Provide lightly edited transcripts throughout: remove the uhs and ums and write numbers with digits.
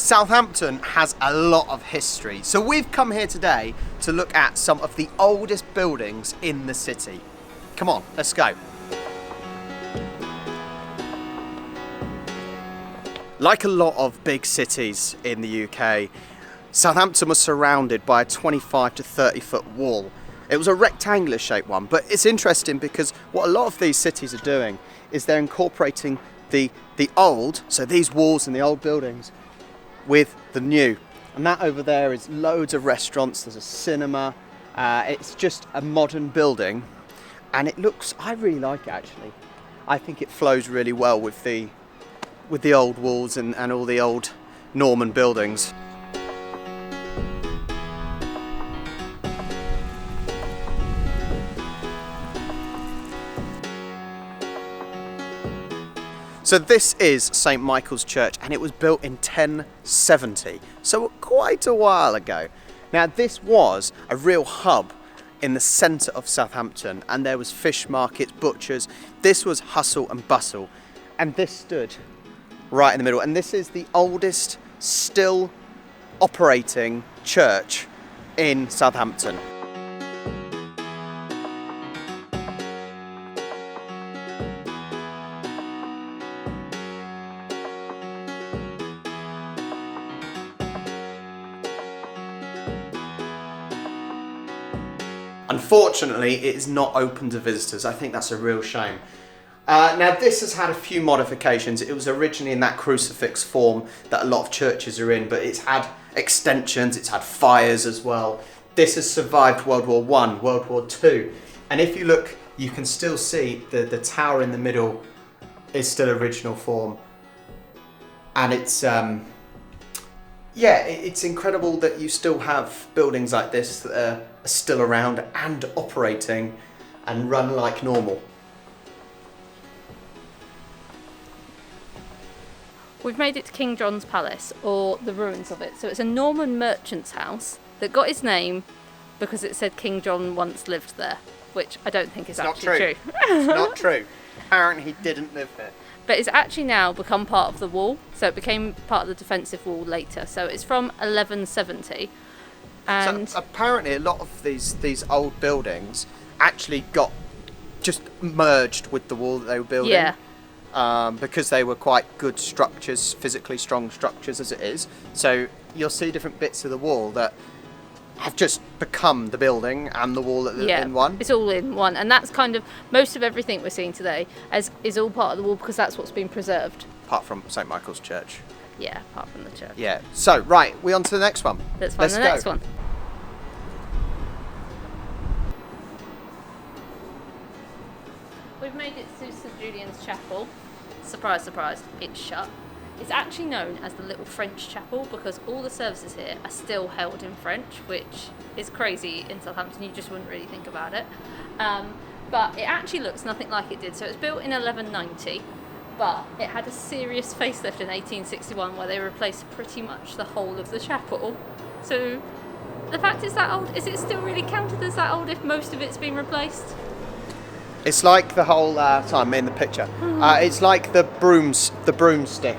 Southampton has a lot of history, so we've come here today to look at some of the oldest buildings in the city. Come on, let's go. Like a lot of big cities in the UK, Southampton was surrounded by a 25 to 30 foot wall. It was a rectangular shaped one, but it's interesting because what a lot of these cities are doing is they're incorporating the old, so these walls and the old buildings, with the new. And that over there is loads of restaurants, there's a cinema, it's just a modern building, and it looks, I really like it actually. I think it flows really well with the old walls and all the old Norman buildings. So this is St Michael's Church, and it was built in 1070, so quite a while ago. Now this was a real hub in the centre of Southampton, and there was fish markets, butchers. This was hustle and bustle, and this stood right in the middle, and this is the oldest still operating church in Southampton. Unfortunately, it is not open to visitors. I think that's a real shame. Now this has had a few modifications. It was originally in that crucifix form that a lot of churches are in, but it's had extensions, it's had fires as well. This has survived World War I, World War II. And if you look, you can still see the tower in the middle is still original form. And it's, it's incredible that you still have buildings like this that are still around and operating and run like normal. We've made it to King John's Palace, or the ruins of it. So it's a Norman merchant's house that got its name because it said King John once lived there, which I don't think is actually true. It's not true. Apparently he didn't live there. But it's actually now become part of the wall, so it became part of the defensive wall later. So it's from 1170. And so apparently a lot of these old buildings actually got just merged with the wall that they were building. Yeah. Because they were quite good structures, physically strong structures as it is. So you'll see different bits of the wall that have just become the building and the wall in one. It's all in one, and that's kind of most of everything we're seeing today is all part of the wall because that's what's been preserved. Apart from St Michael's Church. Yeah, apart from the church. Yeah. So right, we on to the next one. Let's find the next one. We've made it to St Julian's Chapel. Surprise, surprise, it's shut. It's actually known as the Little French Chapel because all the services here are still held in French, which is crazy in Southampton. You just wouldn't really think about it. But it actually looks nothing like it did. So it was built in 1190, but it had a serious facelift in 1861 where they replaced pretty much the whole of the chapel. So the fact it's that old, is it still really counted as that old if most of it's been replaced? It's like the whole time in the picture. It's like the broomstick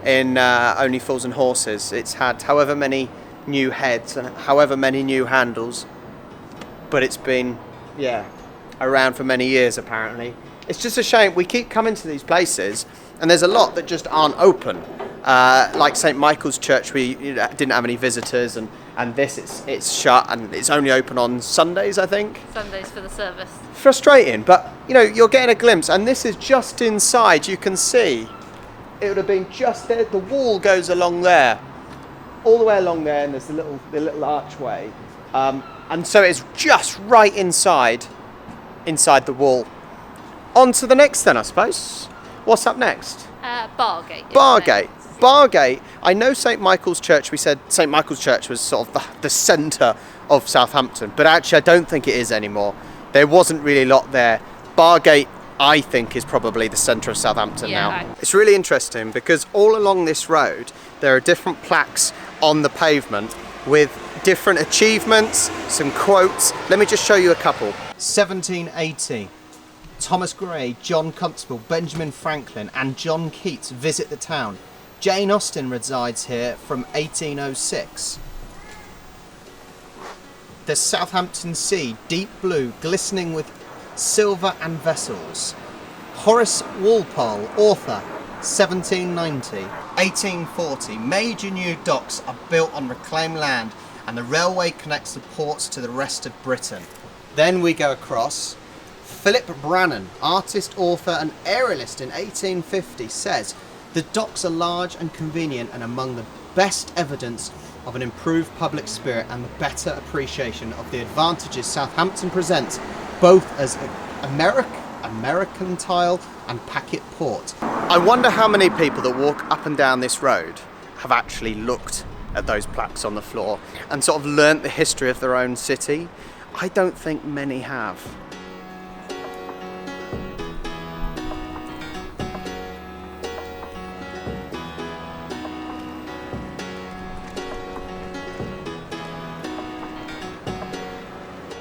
in Only Fools and Horses. It's had however many new heads and however many new handles, but it's been around for many years apparently. It's just a shame we keep coming to these places and there's a lot that just aren't open. Like St Michael's Church, we didn't have any visitors, and this it's shut and it's only open on Sundays, I think. Sundays for the service. Frustrating, but you're getting a glimpse, and this is just inside. You can see it would have been just there. The wall goes along there, all the way along there, and there's the little archway, and so it's just right inside the wall. On to the next then, I suppose. What's up next? Bargate. Bargate. I know St Michael's Church, we said St Michael's Church was sort of the centre of Southampton, but actually I don't think it is anymore. There wasn't really a lot there. Bargate, I think, is probably the centre of Southampton now. It's really interesting because all along this road there are different plaques on the pavement with different achievements, some quotes. Let me just show you a couple. 1780. Thomas Gray, John Constable, Benjamin Franklin and John Keats visit the town. Jane Austen resides here from 1806. The Southampton Sea, deep blue, glistening with silver and vessels. Horace Walpole, author, 1790. 1840, major new docks are built on reclaimed land and the railway connects the ports to the rest of Britain. Then we go across. Philip Brannan, artist, author and aerialist in 1850, says, "The docks are large and convenient and among the best evidence of an improved public spirit and the better appreciation of the advantages Southampton presents, both as mercantile and packet port." I wonder how many people that walk up and down this road have actually looked at those plaques on the floor and sort of learnt the history of their own city. I don't think many have.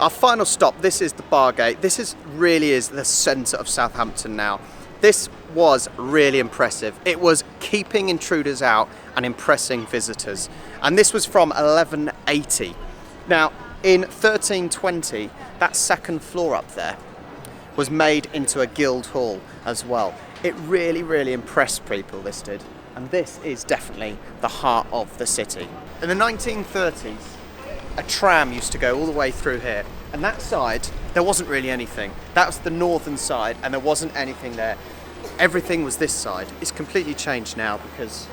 Our final stop, this is the Bargate. This really is the centre of Southampton now. This was really impressive. It was keeping intruders out and impressing visitors. And this was from 1180. Now, in 1320, that second floor up there was made into a guild hall as well. It really, really impressed people, this did. And this is definitely the heart of the city. In the 1930s, a tram used to go all the way through here, and that side there wasn't really anything. That was the northern side and there wasn't anything there. Everything was this side. It's completely changed now because,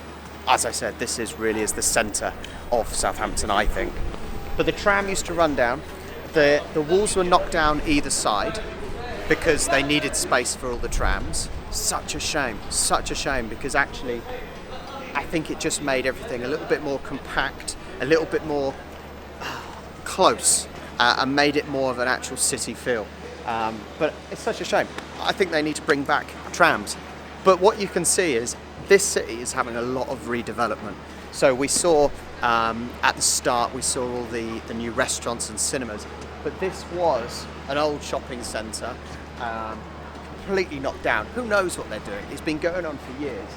as I said, this really is the centre of Southampton, I think. But the tram used to run down. The walls were knocked down either side because they needed space for all the trams. Such a shame because actually I think it just made everything a little bit more compact, a little bit more close, and made it more of an actual city feel. But it's such a shame. I think they need to bring back trams. But what you can see is this city is having a lot of redevelopment. So we saw at the start, we saw all the new restaurants and cinemas, but this was an old shopping centre, completely knocked down. Who knows what they're doing? It's been going on for years.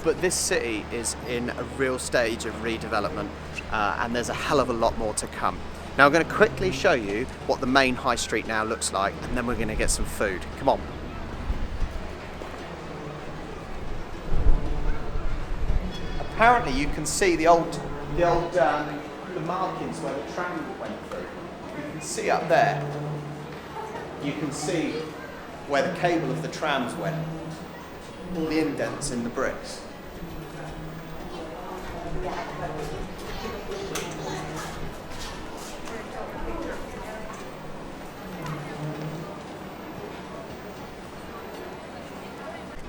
But this city is in a real stage of redevelopment, and there's a hell of a lot more to come. Now I'm going to quickly show you what the main high street now looks like, and then we're going to get some food. Come on. Apparently you can see the markings where the tram went through. You can see up there. You can see where the cable of the trams went. All the indents in the bricks.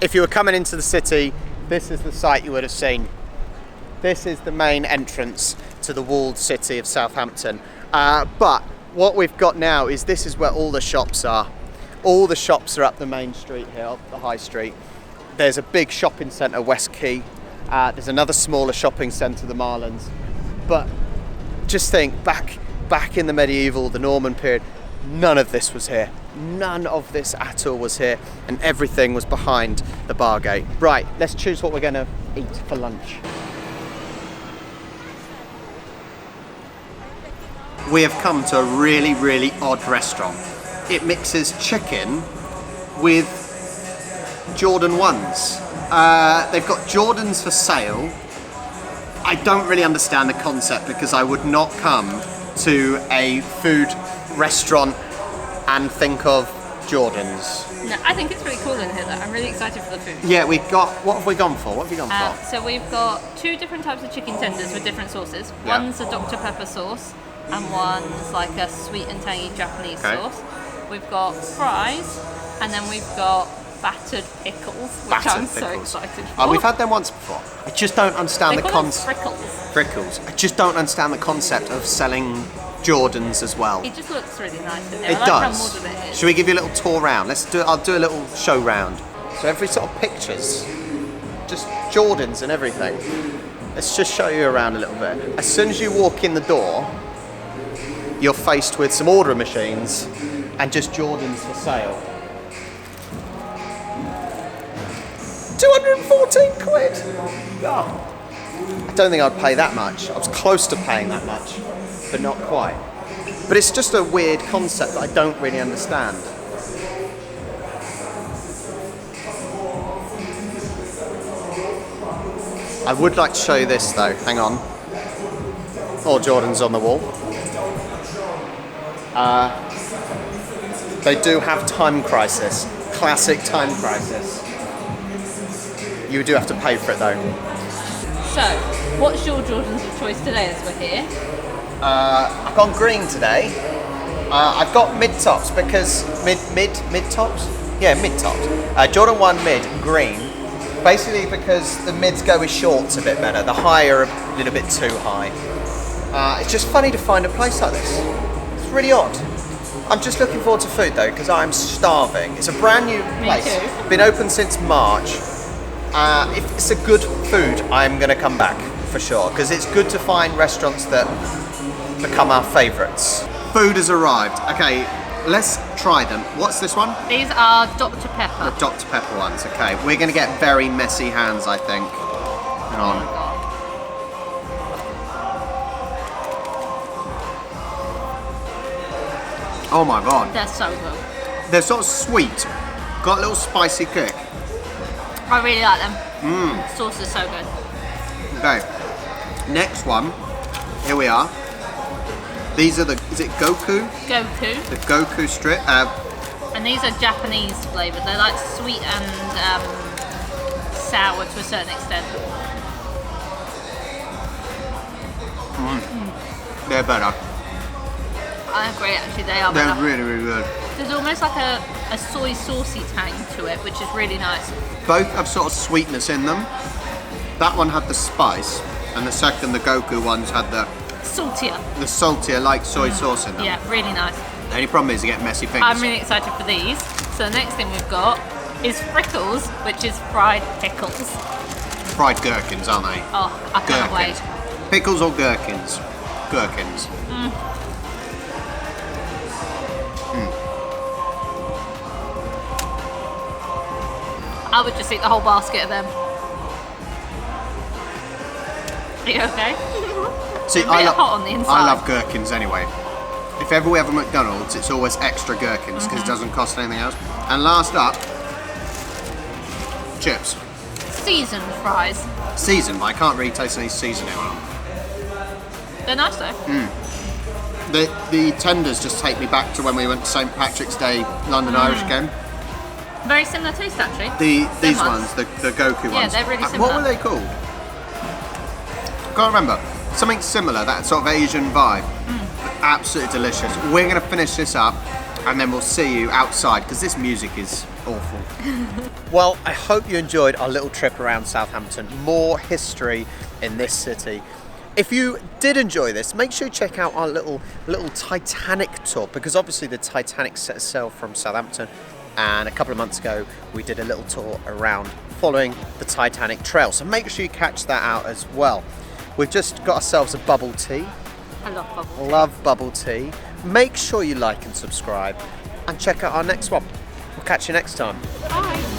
If you were coming into the city, this is the site you would have seen. This is the main entrance to the walled city of Southampton. But what we've got now is this is where all the shops are. All the shops are up the main street here, up the high street. There's a big shopping centre, West Quay. There's another smaller shopping centre, the Marlins. But just think, back in the medieval, the Norman period, none of this was here. None of this at all was here, and everything was behind the Bargate. Right, let's choose what we're going to eat for lunch. We have come to a really, really odd restaurant. It mixes chicken with Jordan 1s. They've got Jordans for sale. I don't really understand the concept because I would not come to a food restaurant and think of Jordans. No, I think it's really cool in here though. I'm really excited for the food. Yeah, we've got, what have we gone for? So we've got two different types of chicken tenders with different sauces. Yeah. One's a Dr. Pepper sauce and one's like a sweet and tangy Japanese sauce. We've got fries and then we've got battered pickles, which I'm so excited for. We've had them once before. I just don't understand the concept. Frickles. I just don't understand the concept of selling Jordans as well. It just looks really nice in there. It I like does. how modern it is. Should we give you a little tour round? I'll do a little show round. So every sort of pictures, just Jordans and everything. Let's just show you around a little bit. As soon as you walk in the door, you're faced with some ordering machines and just Jordans for sale. 214 quid! I don't think I'd pay that much. I was close to paying that much, but not quite. But it's just a weird concept that I don't really understand. I would like to show you this though, hang on. Oh, Jordan's on the wall. They do have Time Crisis, classic Time Crisis. You do have to pay for it though. So, what's your Jordans of choice today as we're here? I've gone green today. I've got mid tops because mid tops. Yeah, mid tops. Jordan 1 mid green. Basically because the mids go with shorts a bit better. The high are a little bit too high. It's just funny to find a place like this. It's really odd. I'm just looking forward to food though because I'm starving. It's a brand new place. Me too. Been open since March. If it's a good food, I'm going to come back for sure because it's good to find restaurants that become our favourites. Food has arrived. Okay, let's try them. What's this one? These are Dr. Pepper. The Dr. Pepper ones. Okay, we're going to get very messy hands, I think. Hang on. Oh my God. Oh my God. They're so good. They're sort of sweet. Got a little spicy kick. I really like them. Sauce is so good. Okay. Next one. Here we are. These are is it Goku? Goku. The Goku strip. And these are Japanese flavoured. They're like sweet and sour to a certain extent. They're better. I agree, actually, they are They're better. really, really good. There's almost like a soy saucy tang to it, which is really nice. Both have sort of sweetness in them. That one had the spice, and the second, the Goku ones, had the Saltier. saltier, like soy sauce in them. Yeah, really nice. The only problem is you get messy fingers. I'm really excited for these. So the next thing we've got is frickles, which is fried pickles. Fried gherkins, aren't they? Oh, I can't Gherkins. wait. Pickles or gherkins? Gherkins. I would just eat the whole basket of them. Are you okay? See, They're really hot on the inside. I love gherkins anyway. If ever we have a McDonald's, it's always extra gherkins because it doesn't cost anything else. And last up, chips. Seasoned fries. Seasoned, but I can't really taste any seasoning on them. They're nice though. The tenders just take me back to when we went to St Patrick's Day London Irish game. Very similar taste actually. These Them ones, the Goku ones. Yeah, they're really What similar. were they called? Can't remember. Something similar, that sort of Asian vibe. Absolutely delicious. We're going to finish this up and then we'll see you outside because this music is awful. Well, I hope you enjoyed our little trip around Southampton. More history in this city. If you did enjoy this, make sure you check out our little Titanic tour because obviously the Titanic set sail from Southampton and a couple of months ago we did a little tour around following the Titanic trail. So make sure you catch that out as well. We've just got ourselves a bubble tea. I love bubble tea. Love bubble tea. Make sure you like and subscribe and check out our next one. We'll catch you next time. Bye.